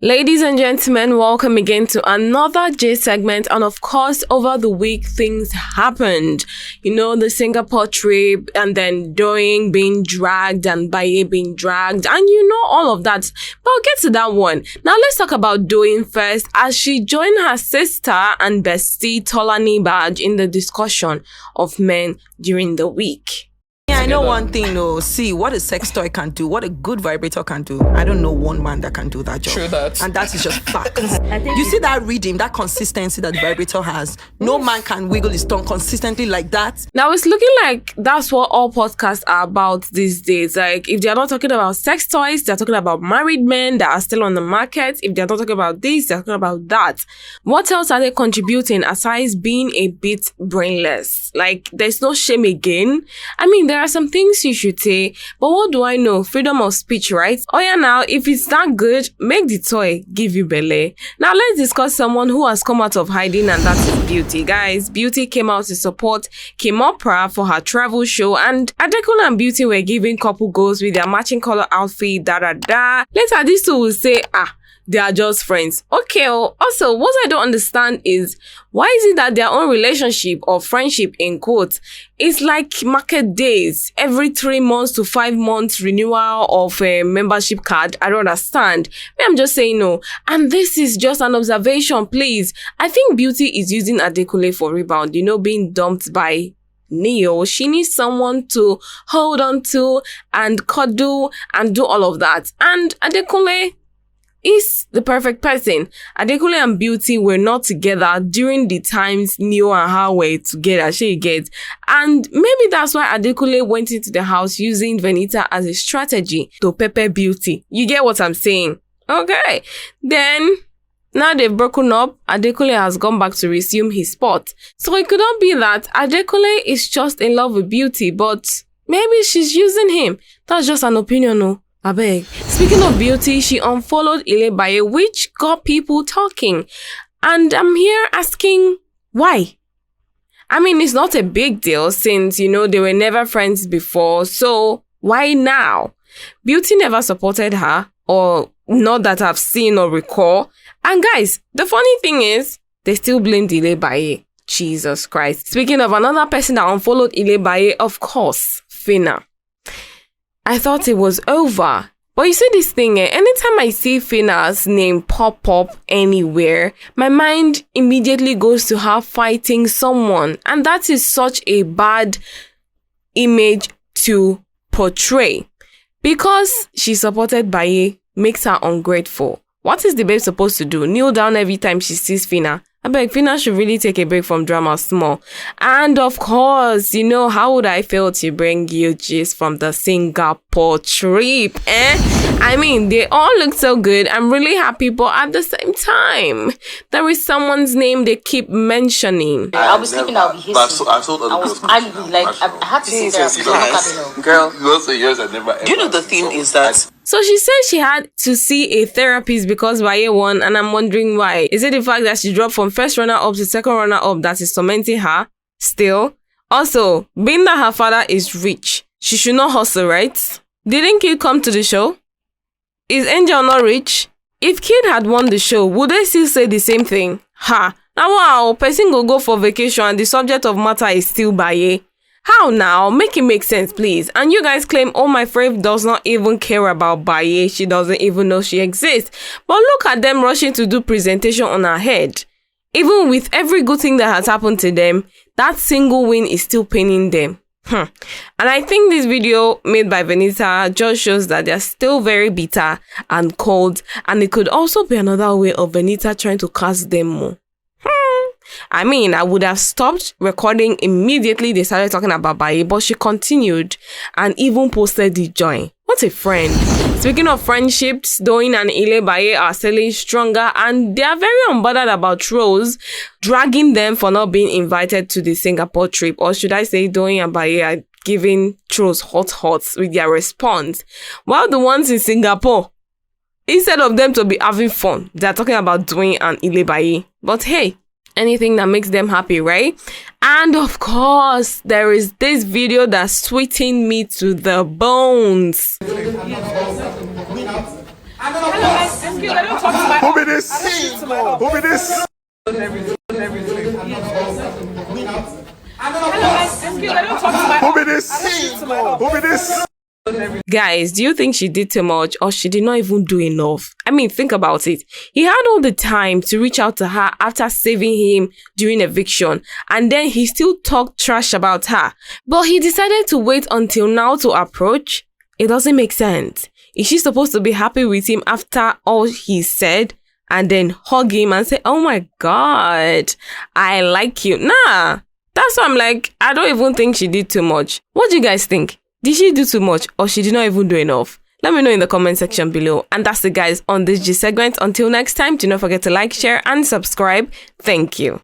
Ladies and gentlemen, welcome again to another J segment. And of course, over the week, things happened. You know, the Singapore trip and then Doyin being dragged and Baye being dragged. And you know all of that. But I'll get to that one. Now, let's talk about Doyin first as she joined her sister and bestie Tolani Badge in the discussion of men during the week. Yeah, I know one thing though. See, what a sex toy can do, what a good vibrator can do. I don't know one man that can do that job. True that. And that is just fact. You see that rhythm, that consistency that the vibrator has. No man can wiggle his tongue consistently like that. Now, it's looking like that's what all podcasts are about these days. Like, if they're not talking about sex toys, they're talking about married men that are still on the market. If they're not talking about this, they're talking about that. What else are they contributing aside being a bit brainless? Like, there's no shame again. I mean, there are some things you should say, but what do I know? Freedom of speech, right? Oh yeah, now, if it's that good, make the toy give you belly. Now, let's discuss someone who has come out of hiding, and that is Beauty. Guys, Beauty came out to support Kimopra for her travel show, and Adekunle and Beauty were giving couple goals with their matching color outfit, Later, these two will say, they are just friends. Okay, also, what I don't understand is, why is it that their own relationship or friendship, in quotes, is like market days, every 3 months to 5 months renewal of a membership card? I don't understand. I'm just saying no. And this is just an observation, please. I think Beauty is using Adekunle for rebound, you know, being dumped by Neo. She needs someone to hold on to and cuddle and do all of that. And Adekunle is the perfect person. Adekunle and Beauty were not together during the times Neo and her were together, she gets. And maybe that's why Adekunle went into the house using Venita as a strategy to pepper Beauty. You get what I'm saying? Okay. Then, now they've broken up, Adekunle has gone back to resume his spot. So it could not be that Adekunle is just in love with Beauty, but maybe she's using him. That's just an opinion, no? I beg. Speaking of Beauty, she unfollowed Baye, which got people talking. And I'm here asking, why? I mean, it's not a big deal since, you know, they were never friends before. So why now? Beauty never supported her, or not that I've seen or recall. And guys, the funny thing is, they still blamed Baye. Jesus Christ. Speaking of another person that unfollowed Baye, of course, Fina. I thought it was over. But you see this thing, anytime I see Fina's name pop up anywhere, my mind immediately goes to her fighting someone. And that is such a bad image to portray. Because she's supported Baye makes her ungrateful. What is the babe supposed to do? Kneel down every time she sees Fina? I beg, Fina should really take a break from drama small. And of course, you know, how would I fail to bring you gist from the Singapore trip, I mean, they all look so good. I'm really happy, but at the same time, there is someone's name they keep mentioning. I'll be sleeping, I'll be hissing. I had to sit there. Girl, you know the thing is that... So she said she had to see a therapist because Baye won, and I'm wondering why. Is it the fact that she dropped from first runner-up to second runner-up that is tormenting her still? Also, being that her father is rich, she should not hustle, right? Didn't Kid come to the show? Is Angel not rich? If Kid had won the show, would they still say the same thing? Ha! Now wow, person go for vacation and the subject of matter is still Baye. How now? Make it make sense, please. And you guys claim, oh, my friend does not even care about Baye. She doesn't even know she exists. But look at them rushing to do presentation on her head. Even with every good thing that has happened to them, that single win is still paining them. And I think this video made by Venita just shows that they're still very bitter and cold. And it could also be another way of Venita trying to cast them more. I mean, I would have stopped recording immediately they started talking about Baye, but she continued and even posted the joy. What a friend. Speaking of friendships, Doyin and Baye are selling stronger, and they are very unbothered about trolls dragging them for not being invited to the Singapore trip. Or should I say Doyin and Baye are giving trolls hot with their response. While the ones in Singapore, instead of them to be having fun, they're talking about Doyin and Baye. But hey, anything that makes them happy, right? And of course, there is this video that's sweeting me to the bones. Who be this? Who be this? Who be this? Who be this? Guys, do you think she did too much or she did not even do enough? I mean, think about it. He had all the time to reach out to her after saving him during eviction, and then he still talked trash about her. But he decided to wait until now to approach? It doesn't make sense. Is she supposed to be happy with him after all he said and then hug him and say, oh my God, I like you? Nah, that's why I'm like, I don't even think she did too much. What do you guys think? Did she do too much or she did not even do enough? Let me know in the comment section below. And that's it, guys, on this G segment. Until next time, do not forget to like, share and subscribe. Thank you.